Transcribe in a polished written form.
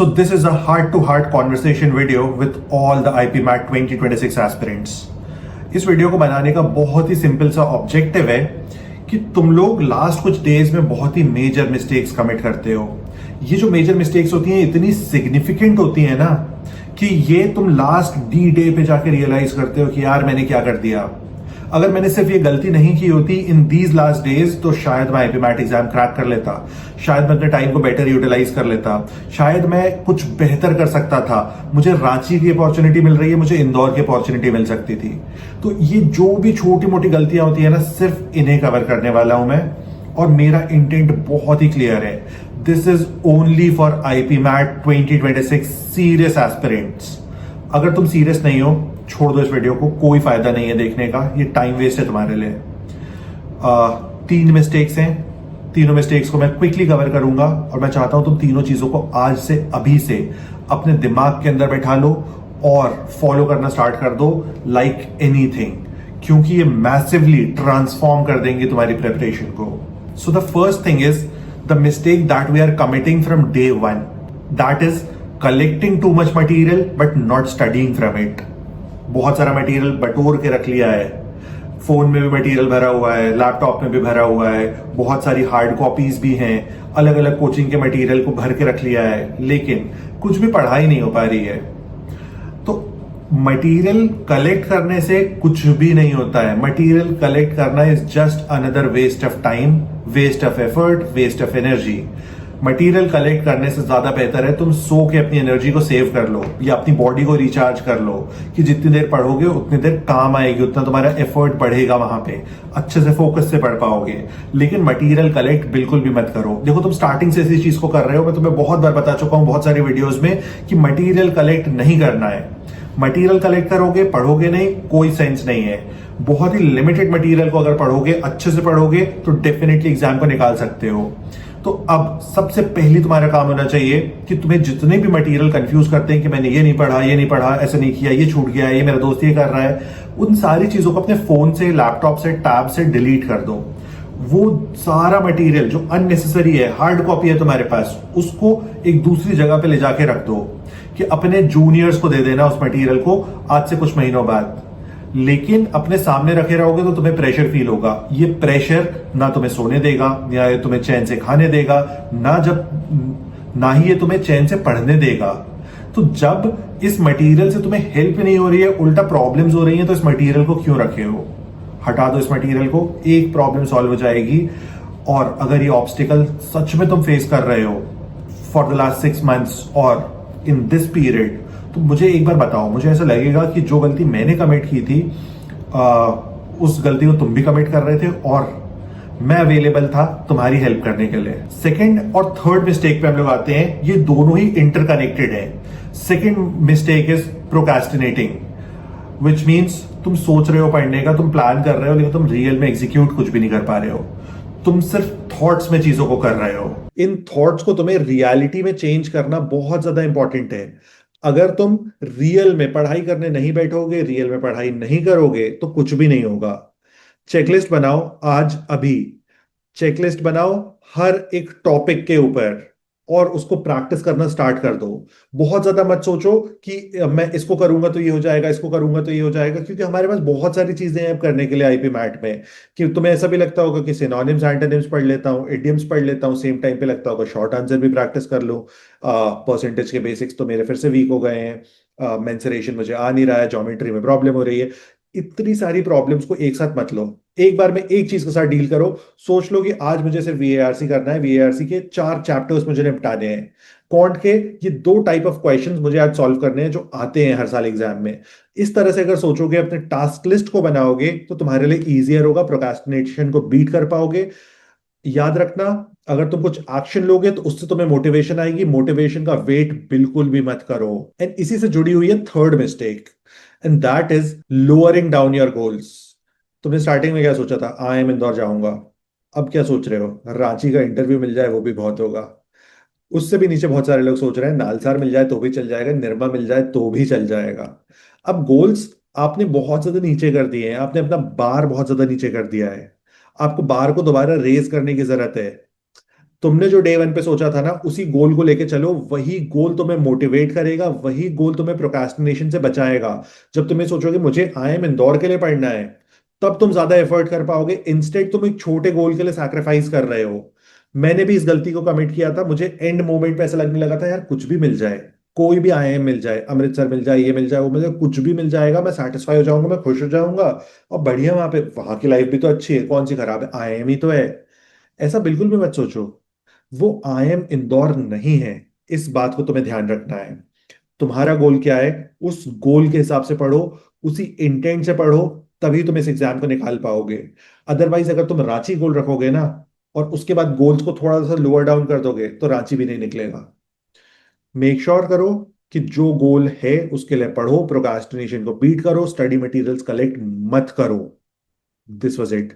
So this is a heart-to-heart conversation video with all the IPMAT 2026 aspirants. इस video को बनाने का बहुत ही सिंपल सा ऑब्जेक्टिव है कि तुम लोग लास्ट कुछ डेज में बहुत ही मेजर मिस्टेक्स कमिट करते हो। ये जो मेजर मिस्टेक्स होती हैं इतनी सिग्निफिकेंट होती है ना कि ये तुम लास्ट डी डे पे जाके रियलाइज करते हो कि यार मैंने क्या कर दिया। अगर मैंने सिर्फ ये गलती नहीं की होती इन दीज लास्ट डेज तो शायद मैं आईपीमैट एग्जाम क्रैक कर लेता, शायद मैं अपने टाइम को बेटर यूटिलाइज कर लेता, शायद मैं कुछ बेहतर कर सकता था। मुझे रांची की अपॉर्चुनिटी मिल रही है, मुझे इंदौर की अपॉर्चुनिटी मिल सकती थी। तो ये जो भी छोटी मोटी गलतियां होती है ना, सिर्फ इन्हें कवर करने वाला हूं मैं, और मेरा इंटेंट बहुत ही क्लियर है। This is only for IPMAT 2026 serious aspirants. अगर तुम सीरियस नहीं हो छोड़ दो इस वीडियो को, कोई फायदा नहीं है देखने का, ये टाइम वेस्ट है तुम्हारे लिए। 3 मिस्टेक्स हैं, तीनों मिस्टेक्स को मैं क्विकली कवर करूंगा और मैं चाहता हूं तुम तीनों चीजों को आज से अभी से अपने दिमाग के अंदर बैठा लो और फॉलो करना स्टार्ट कर दो लाइक एनीथिंग, क्योंकि ये मैसिवली ट्रांसफॉर्म कर देंगे तुम्हारी प्रिपरेशन को। So the first thing is the mistake that we are committing from day 1, that is collecting too much material but not studying from it. बहुत सारा मटेरियल बटोर के रख लिया है, फोन में भी मटेरियल भरा हुआ है, लैपटॉप में भी भरा हुआ है, बहुत सारी हार्ड कॉपीज भी हैं, अलग अलग कोचिंग के मटेरियल को भर के रख लिया है, लेकिन कुछ भी पढ़ाई नहीं हो पा रही है। तो मटेरियल कलेक्ट करने से कुछ भी नहीं होता है। मटेरियल कलेक्ट करना is just another waste of time, waste of effort, waste of energy. Material collect करने से ज्यादा बेहतर है तुम सो के अपनी एनर्जी को सेव कर लो या अपनी बॉडी को रिचार्ज कर लो कि जितनी देर पढ़ोगे उतनी देर काम आएगी, उतना तुम्हारा एफर्ट बढ़ेगा, वहां पे अच्छे से फोकस से पढ़ पाओगे। लेकिन मटेरियल कलेक्ट बिल्कुल भी मत करो। देखो तुम स्टार्टिंग से इसी चीज को कर रहे हो, मैं तुम्हें बहुत बार बता चुका हूं बहुत सारी वीडियोज में कि मटेरियल कलेक्ट नहीं करना है। मटेरियल कलेक्ट करोगे पढ़ोगे नहीं, कोई सेंस नहीं है। बहुत ही लिमिटेड मटेरियल को अगर पढ़ोगे, अच्छे से पढ़ोगे तो डेफिनेटली एग्जाम को निकाल सकते हो। तो अब सबसे पहली तुम्हारा काम होना चाहिए कि तुम्हें जितने भी मटेरियल कंफ्यूज करते हैं कि मैंने ये नहीं पढ़ा, ये नहीं पढ़ा, ऐसा नहीं किया, ये छूट गया, ये मेरा दोस्त ये कर रहा है, उन सारी चीजों को अपने फोन से, लैपटॉप से, टैब से डिलीट कर दो। वो सारा मटेरियल जो अननेसेसरी है, हार्ड कॉपी है तुम्हारे पास, उसको एक दूसरी जगह पे ले जाके रख दो कि अपने जूनियर्स को दे देना उस मटेरियल को आज से कुछ महीनों बाद। लेकिन अपने सामने रखे रहोगे तो तुम्हें प्रेशर फील होगा। ये प्रेशर ना तुम्हें सोने देगा, या ये तुम्हें चैन से खाने देगा, ना ही ये तुम्हें चैन से पढ़ने देगा। तो जब इस मटेरियल से तुम्हें हेल्प नहीं हो रही है, उल्टा प्रॉब्लम्स हो रही हैं, तो इस मटेरियल को क्यों रखे हो? हटा दो इस मटेरियल को, एक प्रॉब्लम सॉल्व हो जाएगी। और अगर ये ऑब्स्टिकल सच में तुम फेस कर रहे हो फॉर द लास्ट 6 मंथ्स और इन दिस पीरियड, तो मुझे एक बार बताओ। मुझे ऐसा लगेगा कि जो गलती मैंने कमिट की थी उस गलती को तुम भी कमिट कर रहे थे और मैं अवेलेबल था तुम्हारी हेल्प करने के लिए। सेकंड और थर्ड मिस्टेक पे हम लोग आते हैं, ये दोनों ही इंटरकनेक्टेड है। Second mistake is procrastinating, which means तुम सोच रहे हो पढ़ने का, तुम प्लान कर रहे हो, लेकिन तुम रियल में एग्जीक्यूट कुछ भी नहीं कर पा रहे हो। तुम सिर्फ थॉट्स में चीजों को कर रहे हो। इन थॉट्स को तुम्हें रियलिटी में चेंज करना बहुत ज्यादा इंपॉर्टेंट है। अगर तुम रियल में पढ़ाई करने नहीं बैठोगे, रियल में पढ़ाई नहीं करोगे, तो कुछ भी नहीं होगा। चेकलिस्ट बनाओ आज अभी, चेकलिस्ट बनाओ हर एक टॉपिक के ऊपर और उसको प्रैक्टिस करना स्टार्ट कर दो। बहुत ज्यादा मत सोचो कि मैं इसको करूंगा तो ये हो जाएगा, इसको करूंगा तो ये हो जाएगा, क्योंकि हमारे पास बहुत सारी चीजें हैं करने के लिए आईपी मैट में। कि तुम्हें ऐसा भी लगता होगा कि सिनोनिम्स एंटोनिम्स पढ़ लेता हूँ, इडियम्स पढ़ लेता हूँ, सेम टाइम पे लगता होगा शॉर्ट आंसर भी प्रैक्टिस कर लो। परसेंटेज के बेसिक्स तो मेरे फिर से वीक हो गए हैं, मेंसुरेशन मुझे आ नहीं रहा है, ज्योमेट्री में प्रॉब्लम हो रही है। इतनी सारी प्रॉब्लम्स को एक साथ मत लो, एक बार में एक चीज के साथ डील करो। सोच लो कि आज मुझे सिर्फ वीएआरसी करना है, वीएआरसी के 4 चैप्टर्स मुझे निपटाने हैं। क्वांट के ये 2 टाइप ऑफ क्वेश्चंस मुझे आज सॉल्व करने हैं जो आते हैं हर साल एग्जाम में। इस तरह से अगर सोचोगे, अपने टास्क लिस्ट को बनाओगे, तो तुम्हारे लिए इजियर होगा, प्रोक्रेस्टिनेशन को बीट कर पाओगे। याद रखना, अगर तुम कुछ एक्शन लोगे तो उससे तुम्हें मोटिवेशन आएगी। मोटिवेशन का वेट बिल्कुल भी मत करो। एंड इसी से जुड़ी हुई है third mistake, and that is lowering down your goals. तुमने स्टार्टिंग में क्या सोचा था? IIM इंदौर जाऊंगा। अब क्या सोच रहे हो? रांची का इंटरव्यू मिल जाए वो भी बहुत होगा। उससे भी नीचे बहुत सारे लोग सोच रहे हैं नालसार मिल जाए तो भी चल जाएगा, निरमा मिल जाए तो भी चल जाएगा। अब गोल्स आपने बहुत ज्यादा नीचे कर दिए हैं, आपने अपना बार बहुत ज्यादा नीचे कर दिया है। आपको बार को दोबारा रेज करने की जरूरत है। तुमने जो डे वन पे सोचा था ना, उसी गोल को लेके चलो। वही गोल तुम्हें मोटिवेट करेगा, वही गोल तुम्हें प्रोक्रास्टिनेशन से बचाएगा। जब तुम्हें सोचोगे मुझे आईएम इंदौर के लिए पढ़ना है, तब तुम ज्यादा एफर्ट कर पाओगे। इंस्टेड तुम एक छोटे गोल के लिए सैक्रिफाइस कर रहे हो। मैंने भी इस गलती को कमिट किया था। मुझे एंड मोमेंट पे ऐसा लगने लगा था यार कुछ भी मिल जाए, कोई भी आईएम मिल जाए, अमृतसर मिल जाए, ये मिल जाए, वो मिल जाए, कुछ भी मिल जाएगा, मैं सेटिस्फाई हो जाऊंगा, मैं खुश हो जाऊंगा। और बढ़िया, वहां पे वहां की लाइफ भी तो अच्छी है, कौन सी खराब है, आईएम ही तो है। ऐसा बिल्कुल भी मत सोचो। वो आईएम इंदौर नहीं है। इस बात को तुम्हें ध्यान रखना है। तुम्हारा गोल क्या है, उस गोल के हिसाब से पढ़ो, उसी इंटेंट से पढ़ो। तभी तुम इस एग्जाम को निकाल पाओगे। अदरवाइज अगर तुम रांची गोल रखोगे ना, और उसके बाद गोल्स को थोड़ा सा लोअर डाउन कर दोगे, तो रांची भी नहीं निकलेगा। मेक श्योर करो कि जो गोल है उसके लिए पढ़ो, प्रोक्रास्टिनेशन को बीट करो, स्टडी मटेरियल्स कलेक्ट मत करो। This was it.